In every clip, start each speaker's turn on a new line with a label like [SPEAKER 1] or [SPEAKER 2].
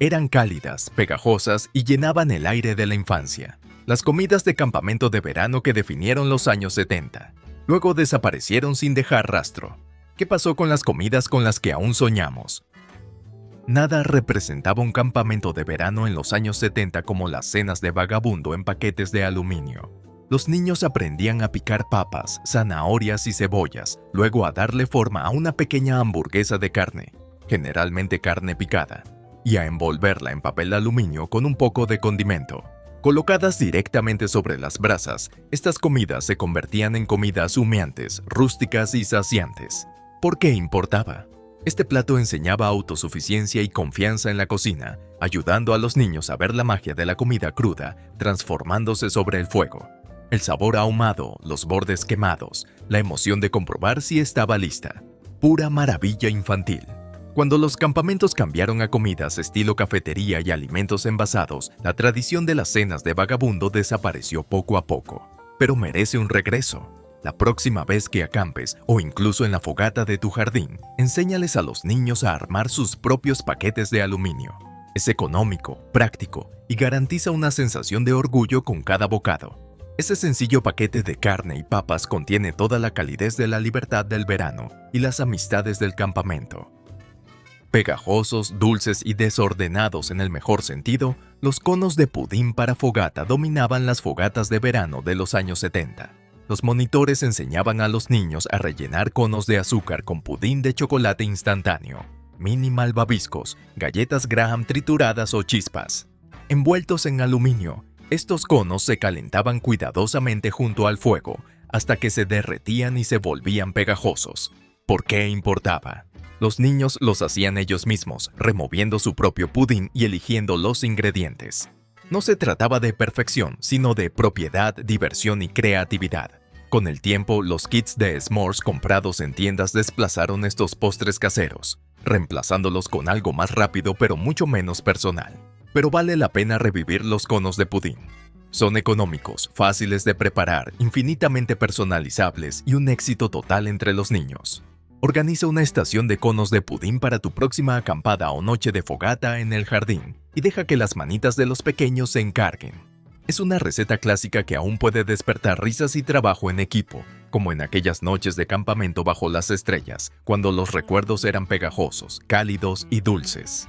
[SPEAKER 1] Eran cálidas, pegajosas y llenaban el aire de la infancia. Las comidas de campamento de verano que definieron los años 70. Luego desaparecieron sin dejar rastro. ¿Qué pasó con las comidas con las que aún soñamos? Nada representaba un campamento de verano en los años 70 como las cenas de vagabundo en paquetes de aluminio. Los niños aprendían a picar papas, zanahorias y cebollas, luego a darle forma a una pequeña hamburguesa de carne, generalmente carne picada, y a envolverla en papel de aluminio con un poco de condimento. Colocadas directamente sobre las brasas, estas comidas se convertían en comidas humeantes, rústicas y saciantes. ¿Por qué importaba? Este plato enseñaba autosuficiencia y confianza en la cocina, ayudando a los niños a ver la magia de la comida cruda transformándose sobre el fuego. El sabor ahumado, los bordes quemados, la emoción de comprobar si estaba lista. Pura maravilla infantil. Cuando los campamentos cambiaron a comidas estilo cafetería y alimentos envasados, la tradición de las cenas de vagabundo desapareció poco a poco. Pero merece un regreso. La próxima vez que acampes o incluso en la fogata de tu jardín, enséñales a los niños a armar sus propios paquetes de aluminio. Es económico, práctico y garantiza una sensación de orgullo con cada bocado. Ese sencillo paquete de carne y papas contiene toda la calidez de la libertad del verano y las amistades del campamento. Pegajosos, dulces y desordenados en el mejor sentido, los conos de pudín para fogata dominaban las fogatas de verano de los años 70. Los monitores enseñaban a los niños a rellenar conos de azúcar con pudín de chocolate instantáneo, mini malvaviscos, galletas Graham trituradas o chispas. Envueltos en aluminio, estos conos se calentaban cuidadosamente junto al fuego hasta que se derretían y se volvían pegajosos. ¿Por qué importaba? Los niños los hacían ellos mismos, removiendo su propio pudín y eligiendo los ingredientes. No se trataba de perfección, sino de propiedad, diversión y creatividad. Con el tiempo, los kits de s'mores comprados en tiendas desplazaron estos postres caseros, reemplazándolos con algo más rápido pero mucho menos personal. Pero vale la pena revivir los conos de pudín. Son económicos, fáciles de preparar, infinitamente personalizables y un éxito total entre los niños. Organiza una estación de conos de pudín para tu próxima acampada o noche de fogata en el jardín y deja que las manitas de los pequeños se encarguen. Es una receta clásica que aún puede despertar risas y trabajo en equipo, como en aquellas noches de campamento bajo las estrellas, cuando los recuerdos eran pegajosos, cálidos y dulces.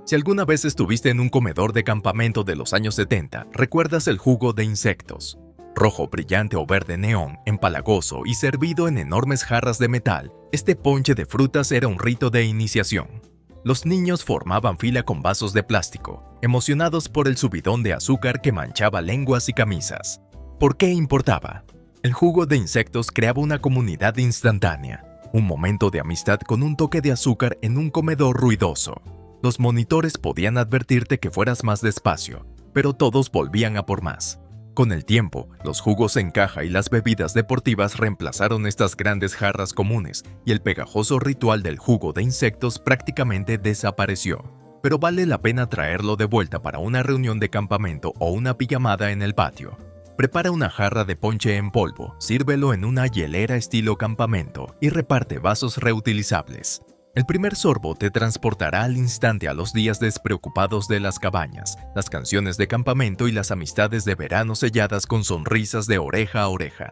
[SPEAKER 1] Si alguna vez estuviste en un comedor de campamento de los años 70, recuerdas el jugo de insectos. Rojo brillante o verde neón, empalagoso y servido en enormes jarras de metal, este ponche de frutas era un rito de iniciación. Los niños formaban fila con vasos de plástico, emocionados por el subidón de azúcar que manchaba lenguas y camisas. ¿Por qué importaba? El jugo de insectos creaba una comunidad instantánea, un momento de amistad con un toque de azúcar en un comedor ruidoso. Los monitores podían advertirte que fueras más despacio, pero todos volvían a por más. Con el tiempo, los jugos en caja y las bebidas deportivas reemplazaron estas grandes jarras comunes y el pegajoso ritual del jugo de insectos prácticamente desapareció. Pero vale la pena traerlo de vuelta para una reunión de campamento o una pijamada en el patio. Prepara una jarra de ponche en polvo, sírvelo en una hielera estilo campamento y reparte vasos reutilizables. El primer sorbo te transportará al instante a los días despreocupados de las cabañas, las canciones de campamento y las amistades de verano selladas con sonrisas de oreja a oreja.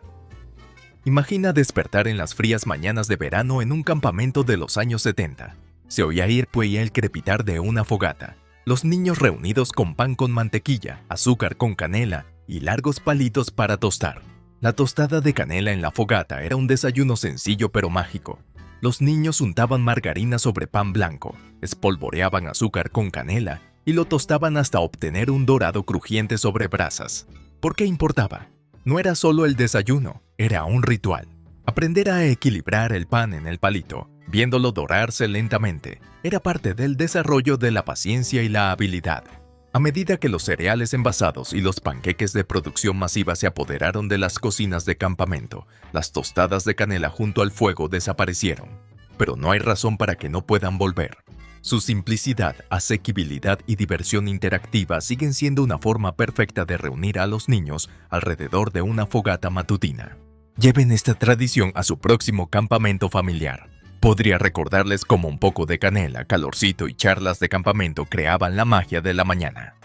[SPEAKER 1] Imagina despertar en las frías mañanas de verano en un campamento de los años 70. Se oía ir y el crepitar de una fogata, los niños reunidos con pan con mantequilla, azúcar con canela y largos palitos para tostar. La tostada de canela en la fogata era un desayuno sencillo pero mágico. Los niños untaban margarina sobre pan blanco, espolvoreaban azúcar con canela y lo tostaban hasta obtener un dorado crujiente sobre brasas. ¿Por qué importaba? No era solo el desayuno, era un ritual. Aprender a equilibrar el pan en el palito, viéndolo dorarse lentamente, era parte del desarrollo de la paciencia y la habilidad. A medida que los cereales envasados y los panqueques de producción masiva se apoderaron de las cocinas de campamento, las tostadas de canela junto al fuego desaparecieron. Pero no hay razón para que no puedan volver. Su simplicidad, asequibilidad y diversión interactiva siguen siendo una forma perfecta de reunir a los niños alrededor de una fogata matutina. Lleven esta tradición a su próximo campamento familiar. Podría recordarles cómo un poco de canela, calorcito y charlas de campamento creaban la magia de la mañana.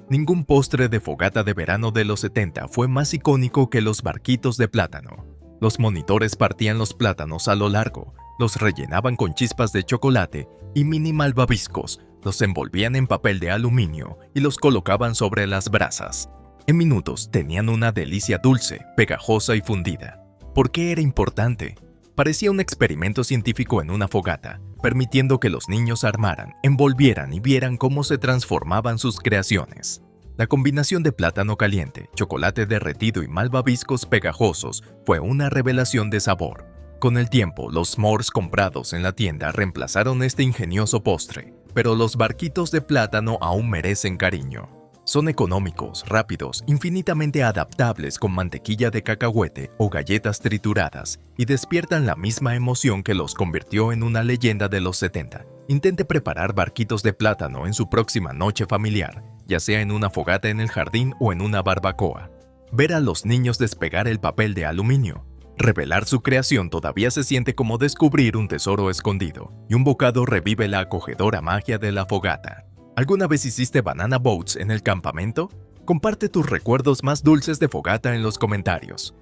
[SPEAKER 1] Ningún postre de fogata de verano de los 70 fue más icónico que los barquitos de plátano. Los monitores partían los plátanos a lo largo, los rellenaban con chispas de chocolate y mini malvaviscos, los envolvían en papel de aluminio y los colocaban sobre las brasas. En minutos tenían una delicia dulce, pegajosa y fundida. ¿Por qué era importante? Parecía un experimento científico en una fogata, permitiendo que los niños armaran, envolvieran y vieran cómo se transformaban sus creaciones. La combinación de plátano caliente, chocolate derretido y malvaviscos pegajosos fue una revelación de sabor. Con el tiempo, los s'mores comprados en la tienda reemplazaron este ingenioso postre, pero los barquitos de plátano aún merecen cariño. Son económicos, rápidos, infinitamente adaptables con mantequilla de cacahuete o galletas trituradas y despiertan la misma emoción que los convirtió en una leyenda de los 70. Intente preparar barquitos de plátano en su próxima noche familiar, ya sea en una fogata en el jardín o en una barbacoa. Ver a los niños despegar el papel de aluminio. Revelar su creación todavía se siente como descubrir un tesoro escondido, y un bocado revive la acogedora magia de la fogata. ¿Alguna vez hiciste banana boats en el campamento? Comparte tus recuerdos más dulces de fogata en los comentarios.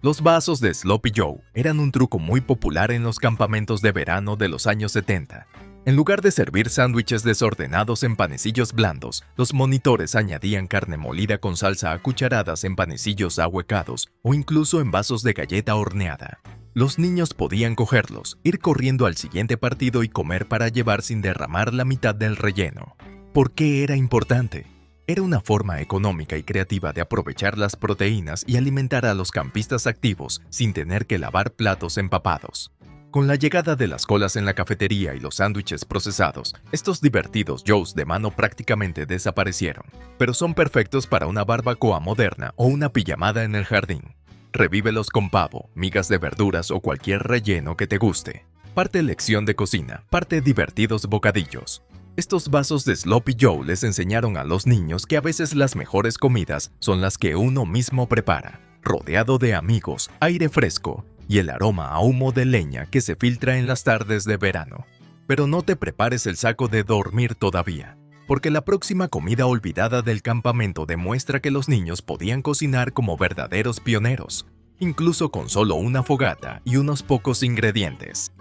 [SPEAKER 1] Los vasos de Sloppy Joe eran un truco muy popular en los campamentos de verano de los años 70. En lugar de servir sándwiches desordenados en panecillos blandos, los monitores añadían carne molida con salsa a cucharadas en panecillos ahuecados o incluso en vasos de galleta horneada. Los niños podían cogerlos, ir corriendo al siguiente partido y comer para llevar sin derramar la mitad del relleno. ¿Por qué era importante? Era una forma económica y creativa de aprovechar las proteínas y alimentar a los campistas activos sin tener que lavar platos empapados. Con la llegada de las colas en la cafetería y los sándwiches procesados, estos divertidos Joes de mano prácticamente desaparecieron, pero son perfectos para una barbacoa moderna o una pijamada en el jardín. Revívelos con pavo, migas de verduras o cualquier relleno que te guste. Parte lección de cocina, parte divertidos bocadillos. Estos vasos de Sloppy Joe les enseñaron a los niños que a veces las mejores comidas son las que uno mismo prepara, rodeado de amigos, aire fresco y el aroma a humo de leña que se filtra en las tardes de verano. Pero no te prepares el saco de dormir todavía, porque la próxima comida olvidada del campamento demuestra que los niños podían cocinar como verdaderos pioneros, incluso con solo una fogata y unos pocos ingredientes.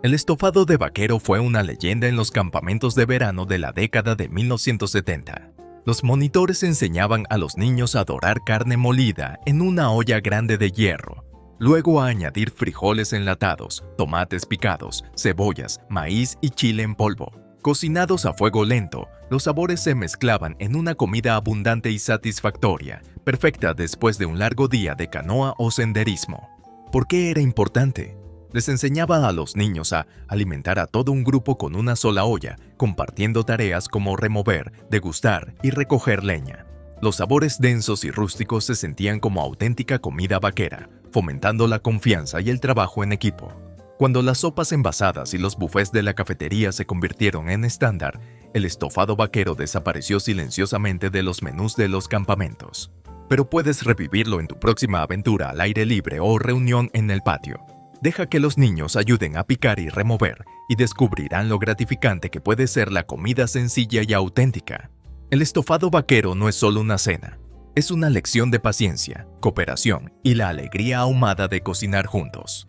[SPEAKER 1] El estofado de vaquero fue una leyenda en los campamentos de verano de la década de 1970. Los monitores enseñaban a los niños a dorar carne molida en una olla grande de hierro, luego a añadir frijoles enlatados, tomates picados, cebollas, maíz y chile en polvo. Cocinados a fuego lento, los sabores se mezclaban en una comida abundante y satisfactoria, perfecta después de un largo día de canoa o senderismo. ¿Por qué era importante? Les enseñaba a los niños a alimentar a todo un grupo con una sola olla, compartiendo tareas como remover, degustar y recoger leña. Los sabores densos y rústicos se sentían como auténtica comida vaquera, fomentando la confianza y el trabajo en equipo. Cuando las sopas envasadas y los buffets de la cafetería se convirtieron en estándar, el estofado vaquero desapareció silenciosamente de los menús de los campamentos. Pero puedes revivirlo en tu próxima aventura al aire libre o reunión en el patio. Deja que los niños ayuden a picar y remover, y descubrirán lo gratificante que puede ser la comida sencilla y auténtica. El estofado vaquero no es solo una cena, es una lección de paciencia, cooperación y la alegría ahumada de cocinar juntos.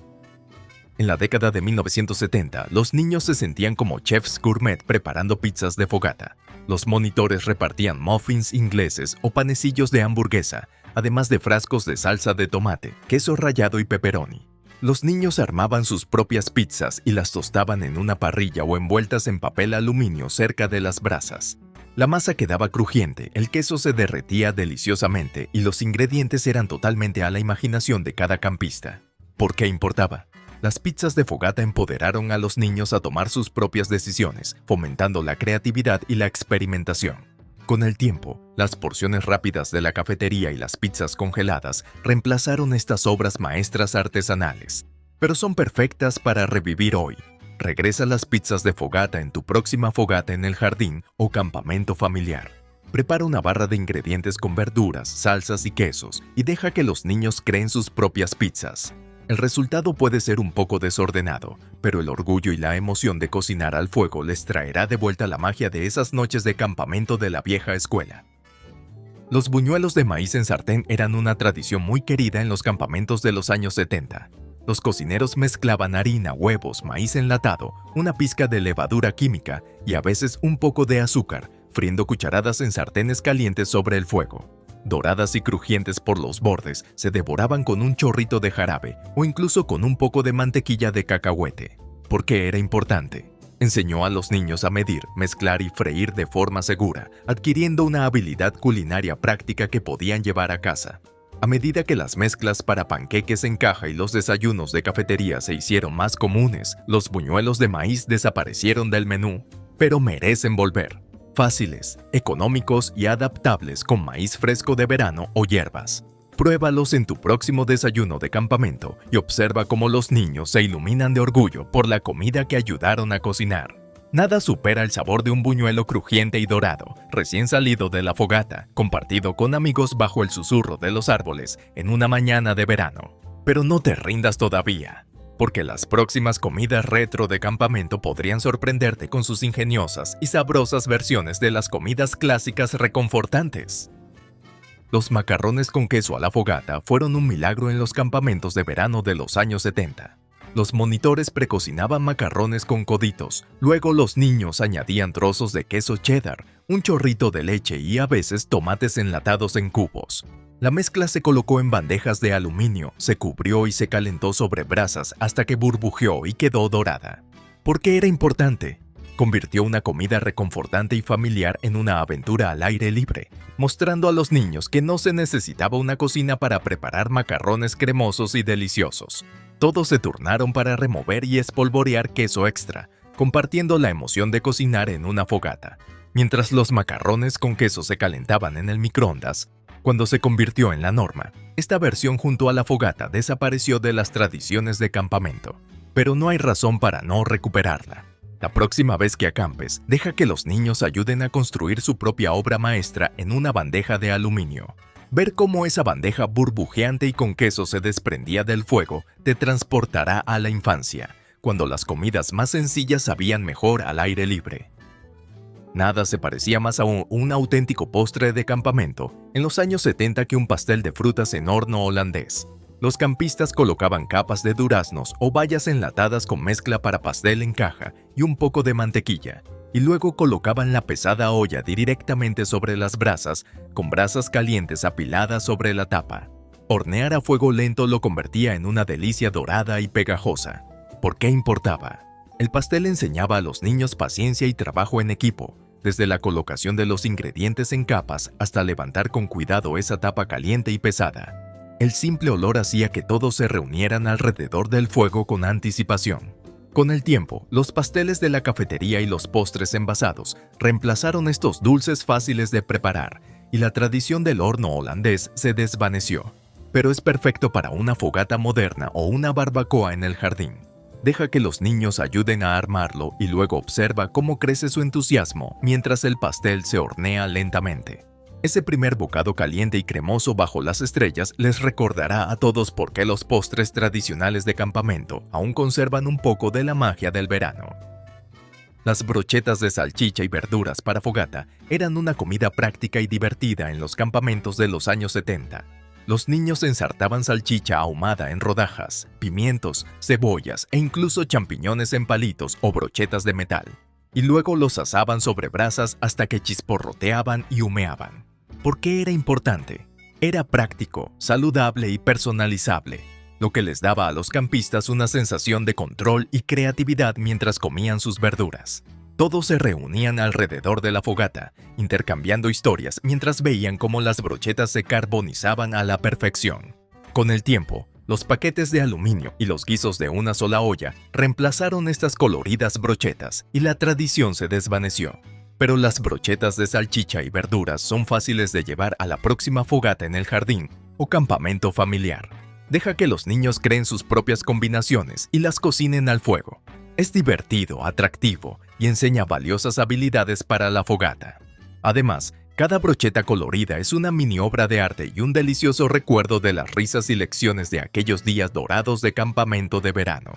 [SPEAKER 1] En la década de 1970, los niños se sentían como chefs gourmet preparando pizzas de fogata. Los monitores repartían muffins ingleses o panecillos de hamburguesa, además de frascos de salsa de tomate, queso rallado y pepperoni. Los niños armaban sus propias pizzas y las tostaban en una parrilla o envueltas en papel aluminio cerca de las brasas. La masa quedaba crujiente, el queso se derretía deliciosamente y los ingredientes eran totalmente a la imaginación de cada campista. ¿Por qué importaba? Las pizzas de fogata empoderaron a los niños a tomar sus propias decisiones, fomentando la creatividad y la experimentación. Con el tiempo, las porciones rápidas de la cafetería y las pizzas congeladas reemplazaron estas obras maestras artesanales, pero son perfectas para revivir hoy. Regresa las pizzas de fogata en tu próxima fogata en el jardín o campamento familiar. Prepara una barra de ingredientes con verduras, salsas y quesos y deja que los niños creen sus propias pizzas. El resultado puede ser un poco desordenado, pero el orgullo y la emoción de cocinar al fuego les traerá de vuelta la magia de esas noches de campamento de la vieja escuela. Los buñuelos de maíz en sartén eran una tradición muy querida en los campamentos de los años 70. Los cocineros mezclaban harina, huevos, maíz enlatado, una pizca de levadura química y a veces un poco de azúcar, friendo cucharadas en sartenes calientes sobre el fuego. Doradas y crujientes por los bordes, se devoraban con un chorrito de jarabe o incluso con un poco de mantequilla de cacahuete. ¿Por qué era importante? Enseñó a los niños a medir, mezclar y freír de forma segura, adquiriendo una habilidad culinaria práctica que podían llevar a casa. A medida que las mezclas para panqueques en caja y los desayunos de cafetería se hicieron más comunes, los buñuelos de maíz desaparecieron del menú, pero merecen volver. Fáciles, económicos y adaptables con maíz fresco de verano o hierbas. Pruébalos en tu próximo desayuno de campamento y observa cómo los niños se iluminan de orgullo por la comida que ayudaron a cocinar. Nada supera el sabor de un buñuelo crujiente y dorado, recién salido de la fogata, compartido con amigos bajo el susurro de los árboles en una mañana de verano. Pero no te rindas todavía, porque las próximas comidas retro de campamento podrían sorprenderte con sus ingeniosas y sabrosas versiones de las comidas clásicas reconfortantes. Los macarrones con queso a la fogata fueron un milagro en los campamentos de verano de los años 70. Los monitores precocinaban macarrones con coditos, luego los niños añadían trozos de queso cheddar, un chorrito de leche y a veces tomates enlatados en cubos. La mezcla se colocó en bandejas de aluminio, se cubrió y se calentó sobre brasas hasta que burbujeó y quedó dorada. ¿Por qué era importante? Convirtió una comida reconfortante y familiar en una aventura al aire libre, mostrando a los niños que no se necesitaba una cocina para preparar macarrones cremosos y deliciosos. Todos se turnaron para remover y espolvorear queso extra, compartiendo la emoción de cocinar en una fogata. Mientras los macarrones con queso se calentaban en el microondas, cuando se convirtió en la norma, esta versión junto a la fogata desapareció de las tradiciones de campamento. Pero no hay razón para no recuperarla. La próxima vez que acampes, deja que los niños ayuden a construir su propia obra maestra en una bandeja de aluminio. Ver cómo esa bandeja burbujeante y con queso se desprendía del fuego te transportará a la infancia, cuando las comidas más sencillas sabían mejor al aire libre. Nada se parecía más a un auténtico postre de campamento en los años 70 que un pastel de frutas en horno holandés. Los campistas colocaban capas de duraznos o bayas enlatadas con mezcla para pastel en caja y un poco de mantequilla, y luego colocaban la pesada olla directamente sobre las brasas, con brasas calientes apiladas sobre la tapa. Hornear a fuego lento lo convertía en una delicia dorada y pegajosa. ¿Por qué importaba? El pastel enseñaba a los niños paciencia y trabajo en equipo, desde la colocación de los ingredientes en capas hasta levantar con cuidado esa tapa caliente y pesada. El simple olor hacía que todos se reunieran alrededor del fuego con anticipación. Con el tiempo, los pasteles de la cafetería y los postres envasados reemplazaron estos dulces fáciles de preparar, y la tradición del horno holandés se desvaneció. Pero es perfecto para una fogata moderna o una barbacoa en el jardín. Deja que los niños ayuden a armarlo y luego observa cómo crece su entusiasmo mientras el pastel se hornea lentamente. Ese primer bocado caliente y cremoso bajo las estrellas les recordará a todos por qué los postres tradicionales de campamento aún conservan un poco de la magia del verano. Las brochetas de salchicha y verduras para fogata eran una comida práctica y divertida en los campamentos de los años 70. Los niños ensartaban salchicha ahumada en rodajas, pimientos, cebollas e incluso champiñones en palitos o brochetas de metal, y luego los asaban sobre brasas hasta que chisporroteaban y humeaban. ¿Por qué era importante? Era práctico, saludable y personalizable, lo que les daba a los campistas una sensación de control y creatividad mientras comían sus verduras. Todos se reunían alrededor de la fogata, intercambiando historias mientras veían cómo las brochetas se carbonizaban a la perfección. Con el tiempo, los paquetes de aluminio y los guisos de una sola olla reemplazaron estas coloridas brochetas y la tradición se desvaneció. Pero las brochetas de salchicha y verduras son fáciles de llevar a la próxima fogata en el jardín o campamento familiar. Deja que los niños creen sus propias combinaciones y las cocinen al fuego. Es divertido, atractivo y enseña valiosas habilidades para la fogata. Además, Cada brocheta colorida es una mini obra de arte y un delicioso recuerdo de las risas y lecciones de aquellos días dorados de campamento de verano.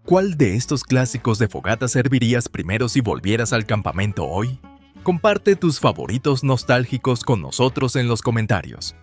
[SPEAKER 1] ¿Cuál de estos clásicos de fogata servirías primero si volvieras al campamento hoy? Comparte tus favoritos nostálgicos con nosotros en los comentarios.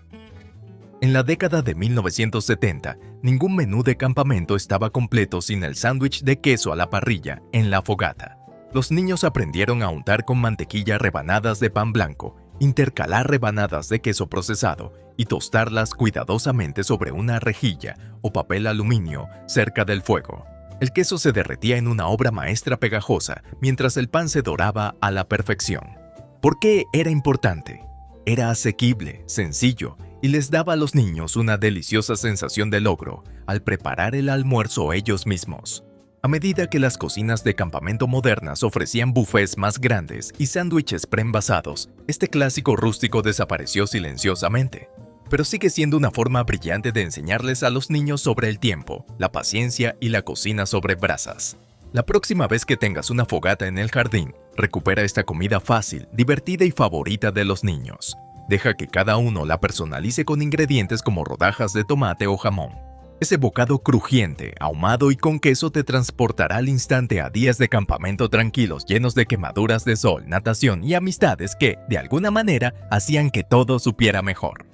[SPEAKER 1] En la década de 1970, ningún menú de campamento estaba completo sin el sándwich de queso a la parrilla en la fogata. Los niños aprendieron a untar con mantequilla rebanadas de pan blanco, intercalar rebanadas de queso procesado y tostarlas cuidadosamente sobre una rejilla o papel aluminio cerca del fuego. El queso se derretía en una obra maestra pegajosa mientras el pan se doraba a la perfección. ¿Por qué era importante? Era asequible, sencillo y les daba a los niños una deliciosa sensación de logro al preparar el almuerzo ellos mismos. A medida que las cocinas de campamento modernas ofrecían buffets más grandes y sándwiches preenvasados, este clásico rústico desapareció silenciosamente. Pero sigue siendo una forma brillante de enseñarles a los niños sobre el tiempo, la paciencia y la cocina sobre brasas. La próxima vez que tengas una fogata en el jardín, recupera esta comida fácil, divertida y favorita de los niños. Deja que cada uno la personalice con ingredientes como rodajas de tomate o jamón. Ese bocado crujiente, ahumado y con queso te transportará al instante a días de campamento tranquilos llenos de quemaduras de sol, natación y amistades que, de alguna manera, hacían que todo supiera mejor.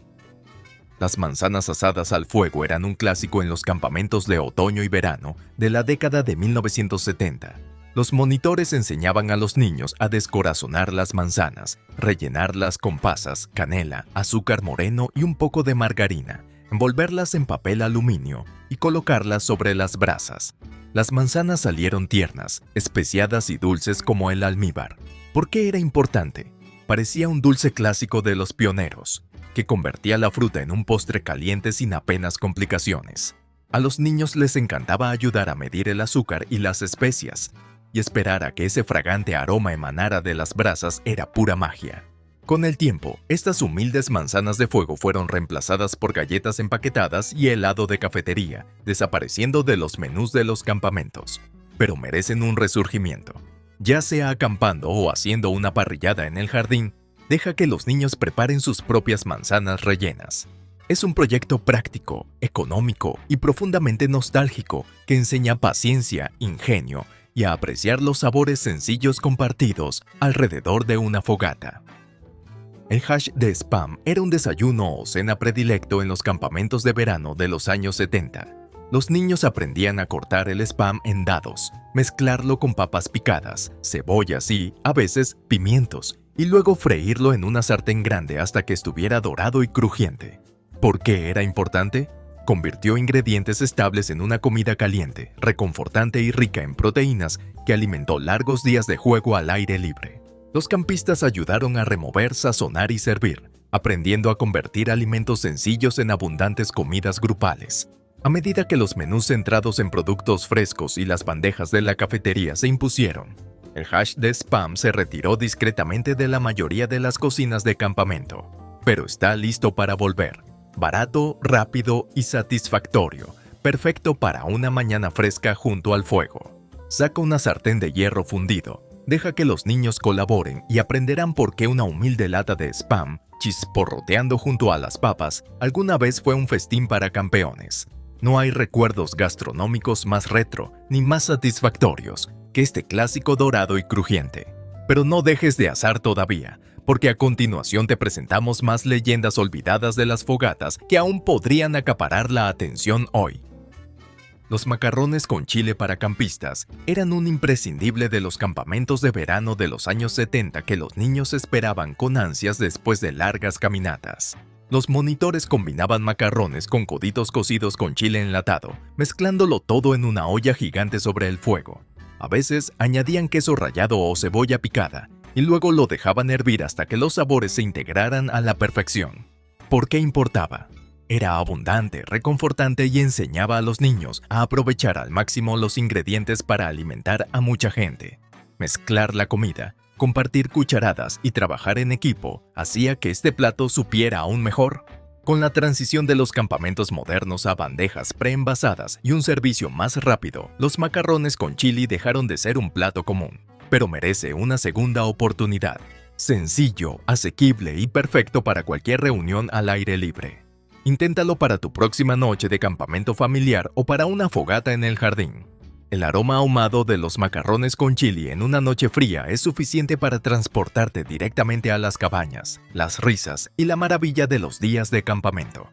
[SPEAKER 1] Las manzanas asadas al fuego eran un clásico en los campamentos de otoño y verano de la década de 1970. Los monitores enseñaban a los niños a descorazonar las manzanas, rellenarlas con pasas, canela, azúcar moreno y un poco de margarina, envolverlas en papel aluminio y colocarlas sobre las brasas. Las manzanas salieron tiernas, especiadas y dulces como el almíbar. ¿Por qué era importante? Parecía un dulce clásico de los pioneros, que convertía la fruta en un postre caliente sin apenas complicaciones. A los niños les encantaba ayudar a medir el azúcar y las especias, y esperar a que ese fragante aroma emanara de las brasas era pura magia. Con el tiempo, estas humildes manzanas de fuego fueron reemplazadas por galletas empaquetadas y helado de cafetería, desapareciendo de los menús de los campamentos. Pero merecen un resurgimiento. Ya sea acampando o haciendo una parrillada en el jardín, deja que los niños preparen sus propias manzanas rellenas. Es un proyecto práctico, económico y profundamente nostálgico que enseña paciencia, ingenio y a apreciar los sabores sencillos compartidos alrededor de una fogata. El hash de Spam era un desayuno o cena predilecto en los campamentos de verano de los años 70. Los niños aprendían a cortar el Spam en dados, mezclarlo con papas picadas, cebollas y, a veces, pimientos, y luego freírlo en una sartén grande hasta que estuviera dorado y crujiente. ¿Por qué era importante? Convirtió ingredientes estables en una comida caliente, reconfortante y rica en proteínas que alimentó largos días de juego al aire libre. Los campistas ayudaron a remover, sazonar y servir, aprendiendo a convertir alimentos sencillos en abundantes comidas grupales. A medida que los menús centrados en productos frescos y las bandejas de la cafetería se impusieron, el hash de Spam se retiró discretamente de la mayoría de las cocinas de campamento, pero está listo para volver. Barato, rápido y satisfactorio, perfecto para una mañana fresca junto al fuego. Saca una sartén de hierro fundido. Deja que los niños colaboren y aprenderán por qué una humilde lata de Spam, chisporroteando junto a las papas, alguna vez fue un festín para campeones. No hay recuerdos gastronómicos más retro ni más satisfactorios que este clásico dorado y crujiente. Pero no dejes de asar todavía, porque a continuación te presentamos más leyendas olvidadas de las fogatas que aún podrían acaparar la atención hoy. Los macarrones con chile para campistas eran un imprescindible de los campamentos de verano de los años 70 que los niños esperaban con ansias después de largas caminatas. Los monitores combinaban macarrones con coditos cocidos con chile enlatado, mezclándolo todo en una olla gigante sobre el fuego. A veces añadían queso rallado o cebolla picada, y luego lo dejaban hervir hasta que los sabores se integraran a la perfección. ¿Por qué importaba? Era abundante, reconfortante y enseñaba a los niños a aprovechar al máximo los ingredientes para alimentar a mucha gente. Mezclar la comida, compartir cucharadas y trabajar en equipo hacía que este plato supiera aún mejor. Con la transición de los campamentos modernos a bandejas preenvasadas y un servicio más rápido, los macarrones con chili dejaron de ser un plato común, pero merece una segunda oportunidad. Sencillo, asequible y perfecto para cualquier reunión al aire libre. Inténtalo para tu próxima noche de campamento familiar o para una fogata en el jardín. El aroma ahumado de los macarrones con chili en una noche fría es suficiente para transportarte directamente a las cabañas, las risas y la maravilla de los días de campamento.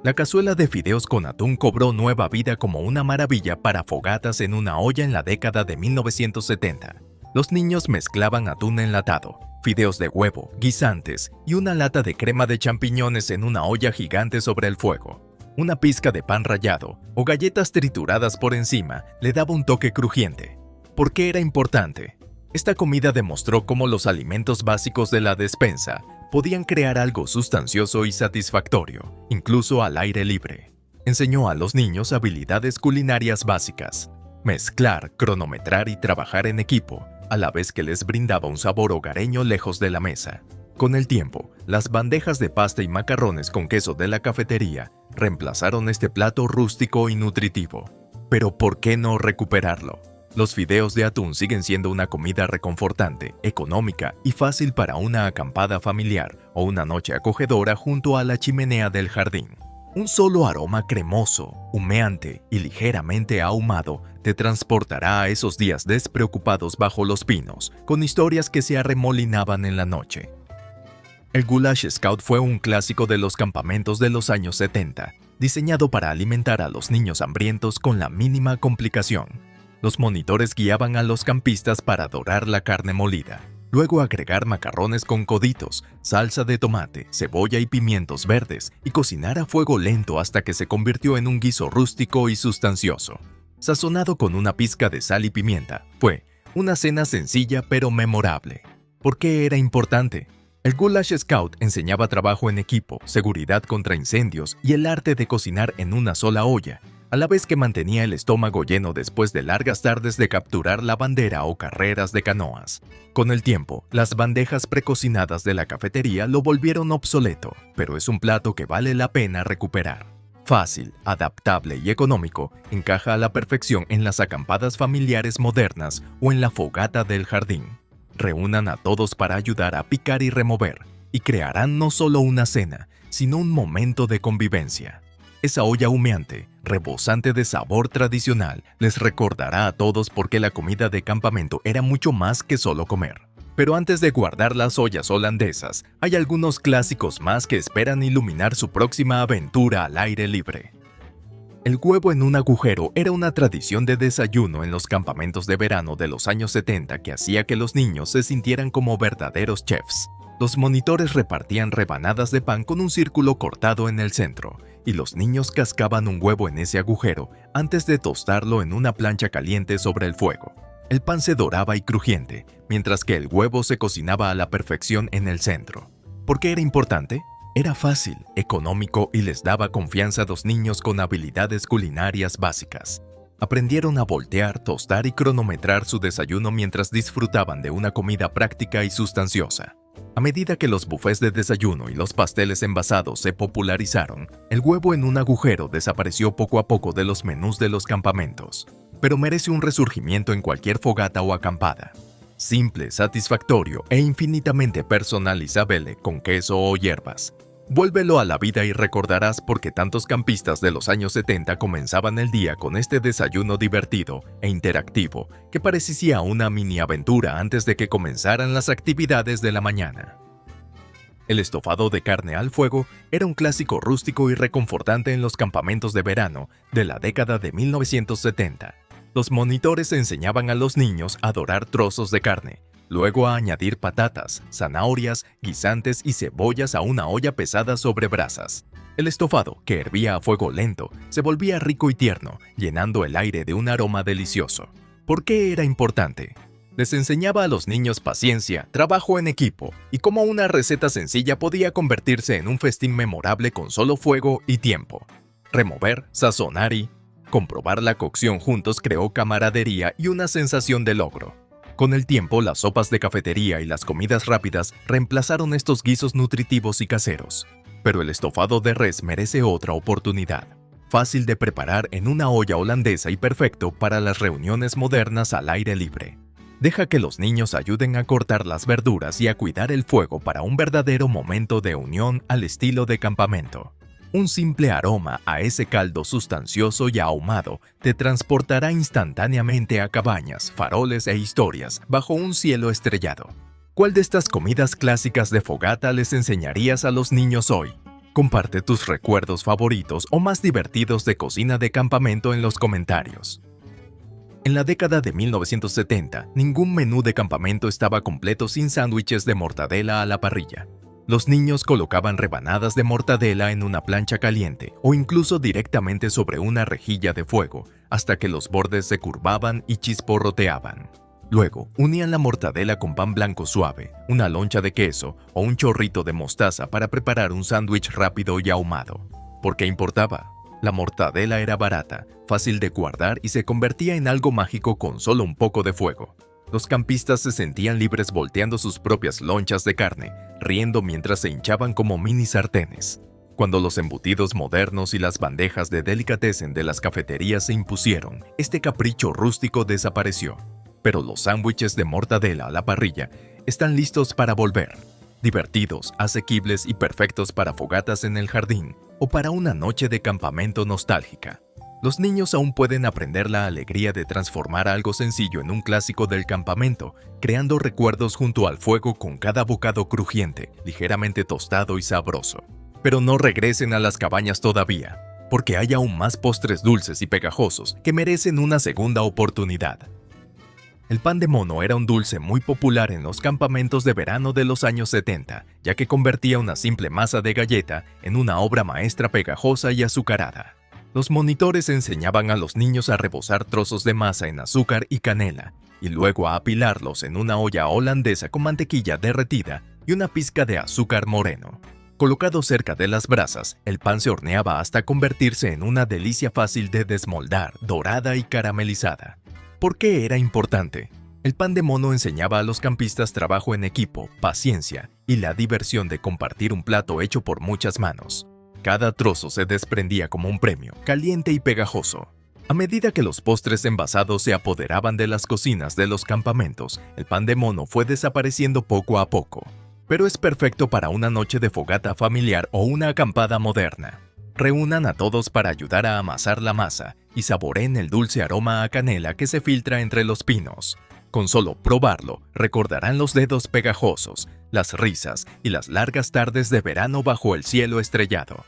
[SPEAKER 1] La cazuela de fideos con atún cobró nueva vida como una maravilla para fogatas en una olla en la década de 1970. Los niños mezclaban atún enlatado, fideos de huevo, guisantes y una lata de crema de champiñones en una olla gigante sobre el fuego. Una pizca de pan rallado o galletas trituradas por encima le daba un toque crujiente. ¿Por qué era importante? Esta comida demostró cómo los alimentos básicos de la despensa podían crear algo sustancioso y satisfactorio, incluso al aire libre. Enseñó a los niños habilidades culinarias básicas: mezclar, cronometrar y trabajar en equipo, a la vez que les brindaba un sabor hogareño lejos de la mesa. Con el tiempo, las bandejas de pasta y macarrones con queso de la cafetería reemplazaron este plato rústico y nutritivo. Pero ¿por qué no recuperarlo? Los fideos de atún siguen siendo una comida reconfortante, económica y fácil para una acampada familiar o una noche acogedora junto a la chimenea del jardín. Un solo aroma cremoso, humeante y ligeramente ahumado te transportará a esos días despreocupados bajo los pinos, con historias que se arremolinaban en la noche. El Goulash Scout fue un clásico de los campamentos de los años 70, diseñado para alimentar a los niños hambrientos con la mínima complicación. Los monitores guiaban a los campistas para dorar la carne molida, luego agregar macarrones con coditos, salsa de tomate, cebolla y pimientos verdes y cocinar a fuego lento hasta que se convirtió en un guiso rústico y sustancioso. Sazonado con una pizca de sal y pimienta, fue una cena sencilla pero memorable. ¿Por qué era importante? El Goulash Scout enseñaba trabajo en equipo, seguridad contra incendios y el arte de cocinar en una sola olla, a la vez que mantenía el estómago lleno después de largas tardes de capturar la bandera o carreras de canoas. Con el tiempo, las bandejas precocinadas de la cafetería lo volvieron obsoleto, pero es un plato que vale la pena recuperar. Fácil, adaptable y económico, encaja a la perfección en las acampadas familiares modernas o en la fogata del jardín. Reúnan a todos para ayudar a picar y remover, y crearán no solo una cena, sino un momento de convivencia. Esa olla humeante, rebosante de sabor tradicional, les recordará a todos por qué la comida de campamento era mucho más que solo comer. Pero antes de guardar las ollas holandesas, hay algunos clásicos más que esperan iluminar su próxima aventura al aire libre. El huevo en un agujero era una tradición de desayuno en los campamentos de verano de los años 70 que hacía que los niños se sintieran como verdaderos chefs. Los monitores repartían rebanadas de pan con un círculo cortado en el centro, y los niños cascaban un huevo en ese agujero antes de tostarlo en una plancha caliente sobre el fuego. El pan se doraba y crujiente, mientras que el huevo se cocinaba a la perfección en el centro. ¿Por qué era importante? Era fácil, económico y les daba confianza a los niños con habilidades culinarias básicas. Aprendieron a voltear, tostar y cronometrar su desayuno mientras disfrutaban de una comida práctica y sustanciosa. A medida que los buffets de desayuno y los pasteles envasados se popularizaron, el huevo en un agujero desapareció poco a poco de los menús de los campamentos, pero merece un resurgimiento en cualquier fogata o acampada. Simple, satisfactorio e infinitamente personalizable con queso o hierbas. Vuélvelo a la vida y recordarás por qué tantos campistas de los años 70 comenzaban el día con este desayuno divertido e interactivo que parecía una mini aventura antes de que comenzaran las actividades de la mañana. El estofado de carne al fuego era un clásico rústico y reconfortante en los campamentos de verano de la década de 1970. Los monitores enseñaban a los niños a dorar trozos de carne, luego a añadir patatas, zanahorias, guisantes y cebollas a una olla pesada sobre brasas. El estofado, que hervía a fuego lento, se volvía rico y tierno, llenando el aire de un aroma delicioso. ¿Por qué era importante? Les enseñaba a los niños paciencia, trabajo en equipo y cómo una receta sencilla podía convertirse en un festín memorable con solo fuego y tiempo. Remover, sazonar y comprobar la cocción juntos creó camaradería y una sensación de logro. Con el tiempo, las sopas de cafetería y las comidas rápidas reemplazaron estos guisos nutritivos y caseros. Pero el estofado de res merece otra oportunidad. Fácil de preparar en una olla holandesa y perfecto para las reuniones modernas al aire libre. Deja que los niños ayuden a cortar las verduras y a cuidar el fuego para un verdadero momento de unión al estilo de campamento. Un simple aroma a ese caldo sustancioso y ahumado te transportará instantáneamente a cabañas, faroles e historias bajo un cielo estrellado. ¿Cuál de estas comidas clásicas de fogata les enseñarías a los niños hoy? Comparte tus recuerdos favoritos o más divertidos de cocina de campamento en los comentarios. En la década de 1970, ningún menú de campamento estaba completo sin sándwiches de mortadela a la parrilla. Los niños colocaban rebanadas de mortadela en una plancha caliente o incluso directamente sobre una rejilla de fuego, hasta que los bordes se curvaban y chisporroteaban. Luego, unían la mortadela con pan blanco suave, una loncha de queso o un chorrito de mostaza para preparar un sándwich rápido y ahumado. ¿Por qué importaba? La mortadela era barata, fácil de guardar y se convertía en algo mágico con solo un poco de fuego. Los campistas se sentían libres volteando sus propias lonchas de carne, riendo mientras se hinchaban como mini sartenes. Cuando los embutidos modernos y las bandejas de delicatessen de las cafeterías se impusieron, este capricho rústico desapareció. Pero los sándwiches de mortadela a la parrilla están listos para volver. Divertidos, asequibles y perfectos para fogatas en el jardín o para una noche de campamento nostálgica. Los niños aún pueden aprender la alegría de transformar algo sencillo en un clásico del campamento, creando recuerdos junto al fuego con cada bocado crujiente, ligeramente tostado y sabroso. Pero no regresen a las cabañas todavía, porque hay aún más postres dulces y pegajosos que merecen una segunda oportunidad. El pan de mono era un dulce muy popular en los campamentos de verano de los años 70, ya que convertía una simple masa de galleta en una obra maestra pegajosa y azucarada. Los monitores enseñaban a los niños a rebozar trozos de masa en azúcar y canela, y luego a apilarlos en una olla holandesa con mantequilla derretida y una pizca de azúcar moreno. Colocado cerca de las brasas, el pan se horneaba hasta convertirse en una delicia fácil de desmoldar, dorada y caramelizada. ¿Por qué era importante? El pan de mono enseñaba a los campistas trabajo en equipo, paciencia y la diversión de compartir un plato hecho por muchas manos. Cada trozo se desprendía como un premio, caliente y pegajoso. A medida que los postres envasados se apoderaban de las cocinas de los campamentos, el pan de mono fue desapareciendo poco a poco. Pero es perfecto para una noche de fogata familiar o una acampada moderna. Reúnan a todos para ayudar a amasar la masa y saboreen el dulce aroma a canela que se filtra entre los pinos. Con solo probarlo, recordarán los dedos pegajosos, las risas y las largas tardes de verano bajo el cielo estrellado.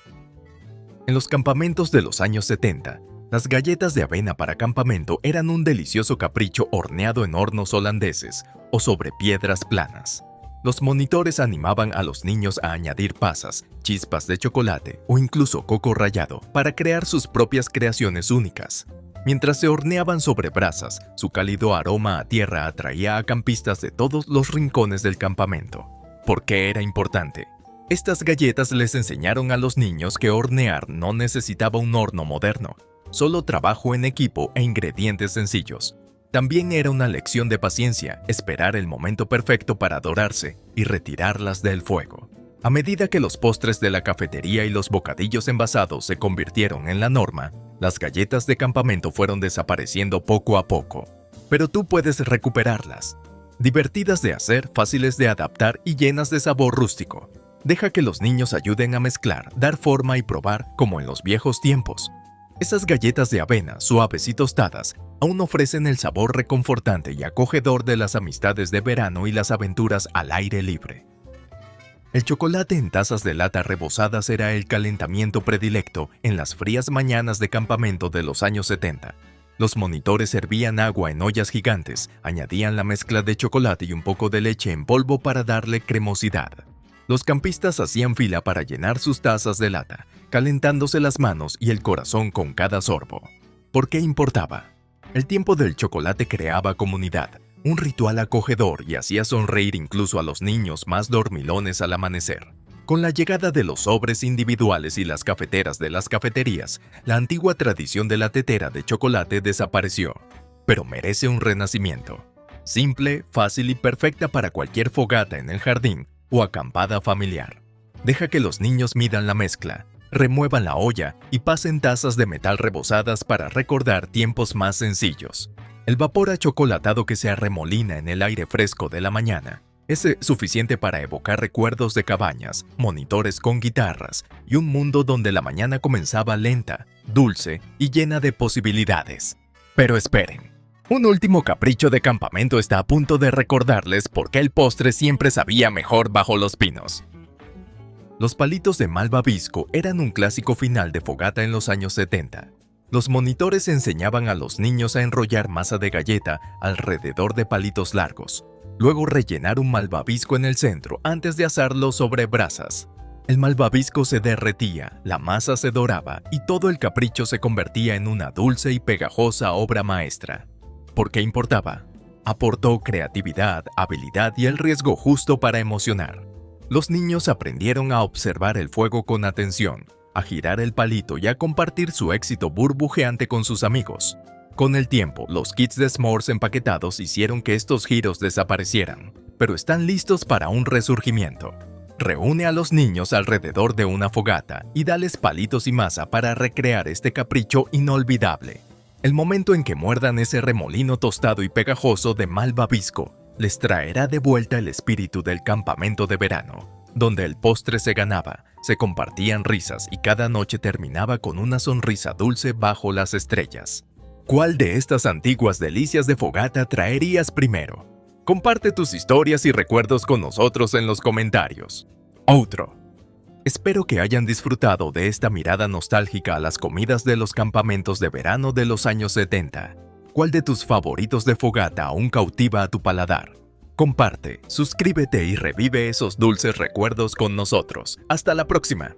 [SPEAKER 1] En los campamentos de los años 70, las galletas de avena para campamento eran un delicioso capricho horneado en hornos holandeses o sobre piedras planas. Los monitores animaban a los niños a añadir pasas, chispas de chocolate o incluso coco rallado para crear sus propias creaciones únicas. Mientras se horneaban sobre brasas, su cálido aroma a tierra atraía a campistas de todos los rincones del campamento. ¿Por qué era importante? Estas galletas les enseñaron a los niños que hornear no necesitaba un horno moderno, solo trabajo en equipo e ingredientes sencillos. También era una lección de paciencia, esperar el momento perfecto para dorarse y retirarlas del fuego. A medida que los postres de la cafetería y los bocadillos envasados se convirtieron en la norma, las galletas de campamento fueron desapareciendo poco a poco. Pero tú puedes recuperarlas. Divertidas de hacer, fáciles de adaptar y llenas de sabor rústico. Deja que los niños ayuden a mezclar, dar forma y probar como en los viejos tiempos. Esas galletas de avena, suaves y tostadas, aún ofrecen el sabor reconfortante y acogedor de las amistades de verano y las aventuras al aire libre. El chocolate en tazas de lata rebozadas era el calentamiento predilecto en las frías mañanas de campamento de los años 70. Los monitores servían agua en ollas gigantes, añadían la mezcla de chocolate y un poco de leche en polvo para darle cremosidad. Los campistas hacían fila para llenar sus tazas de lata, calentándose las manos y el corazón con cada sorbo. ¿Por qué importaba? El tiempo del chocolate creaba comunidad, un ritual acogedor y hacía sonreír incluso a los niños más dormilones al amanecer. Con la llegada de los sobres individuales y las cafeteras de las cafeterías, la antigua tradición de la tetera de chocolate desapareció, pero merece un renacimiento. Simple, fácil y perfecta para cualquier fogata en el jardín o acampada familiar. Deja que los niños midan la mezcla, remuevan la olla y pasen tazas de metal rebozadas para recordar tiempos más sencillos. El vapor achocolatado que se arremolina en el aire fresco de la mañana es suficiente para evocar recuerdos de cabañas, monitores con guitarras y un mundo donde la mañana comenzaba lenta, dulce y llena de posibilidades. Pero esperen, un último capricho de campamento está a punto de recordarles por qué el postre siempre sabía mejor bajo los pinos. Los palitos de malvavisco eran un clásico final de fogata en los años 70. Los monitores enseñaban a los niños a enrollar masa de galleta alrededor de palitos largos, luego rellenar un malvavisco en el centro antes de asarlo sobre brasas. El malvavisco se derretía, la masa se doraba y todo el capricho se convertía en una dulce y pegajosa obra maestra. ¿Por qué importaba? Aportó creatividad, habilidad y el riesgo justo para emocionar. Los niños aprendieron a observar el fuego con atención, a girar el palito y a compartir su éxito burbujeante con sus amigos. Con el tiempo, los kits de s'mores empaquetados hicieron que estos giros desaparecieran, pero están listos para un resurgimiento. Reúne a los niños alrededor de una fogata y dales palitos y masa para recrear este capricho inolvidable. El momento en que muerdan ese remolino tostado y pegajoso de malvavisco les traerá de vuelta el espíritu del campamento de verano, donde el postre se ganaba, se compartían risas y cada noche terminaba con una sonrisa dulce bajo las estrellas. ¿Cuál de estas antiguas delicias de fogata traerías primero? Comparte tus historias y recuerdos con nosotros en los comentarios. Outro. Espero que hayan disfrutado de esta mirada nostálgica a las comidas de los campamentos de verano de los años 70. ¿Cuál de tus favoritos de fogata aún cautiva a tu paladar? Comparte, suscríbete y revive esos dulces recuerdos con nosotros. ¡Hasta la próxima!